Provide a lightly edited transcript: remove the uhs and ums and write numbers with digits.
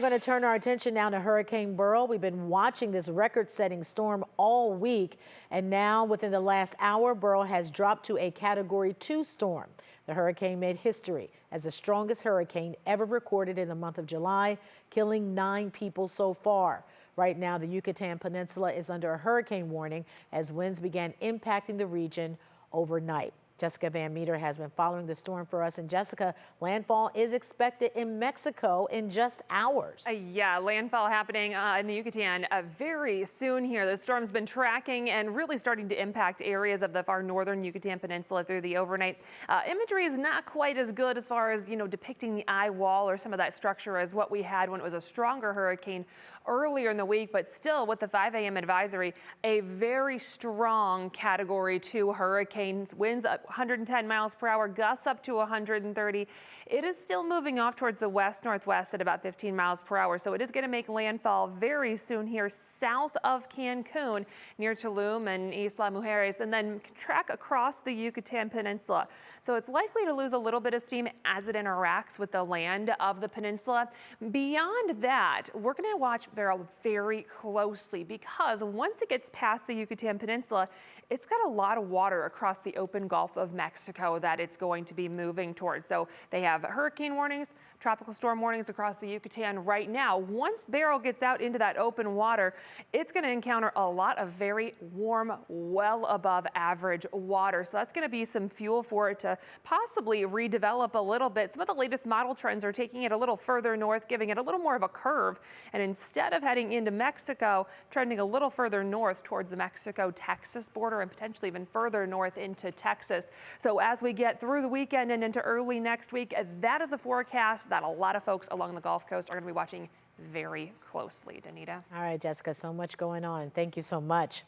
We're going to turn our attention now to Hurricane Beryl. We've been watching this record-setting storm all week, and now within the last hour, Beryl has dropped to a Category 2 storm. The hurricane made history as the strongest hurricane ever recorded in the month of July, killing 9 people so far. Right now, the Yucatan Peninsula is under a hurricane warning as winds began impacting the region overnight. Jessica Van Meter has been following the storm for us. And Jessica, landfall is expected in Mexico in just hours. Yeah, landfall happening in the Yucatan very soon here. The storm's been tracking and really starting to impact areas of the far northern Yucatan Peninsula through the overnight. Imagery is not quite as good as far as, depicting the eye wall or some of that structure as what we had when it was a stronger hurricane earlier in the week, but still with the 5 a.m. advisory, a very strong Category 2 hurricane. Winds up 110 miles per hour, gusts up to 130. It is still moving off towards the west-northwest at about 15 miles per hour. So it is going to make landfall very soon here south of Cancun near Tulum and Isla Mujeres, and then track across the Yucatan Peninsula. So it's likely to lose a little bit of steam as it interacts with the land of the peninsula. Beyond that, we're going to watch Beryl very closely because once it gets past the Yucatan Peninsula, it's got a lot of water across the open Gulf of Mexico that it's going to be moving towards. So they have hurricane warnings, tropical storm warnings across the Yucatan right now. Once Beryl gets out into that open water, it's going to encounter a lot of very warm, well above average water. So that's going to be some fuel for it to possibly redevelop a little bit. Some of the latest model trends are taking it a little further north, giving it a little more of a curve. And instead of heading into Mexico, trending a little further north towards the Mexico-Texas border and potentially even further north into Texas. So as we get through the weekend and into early next week, that is a forecast that a lot of folks along the Gulf Coast are going to be watching very closely. Danita. All right, Jessica, so much going on. Thank you so much.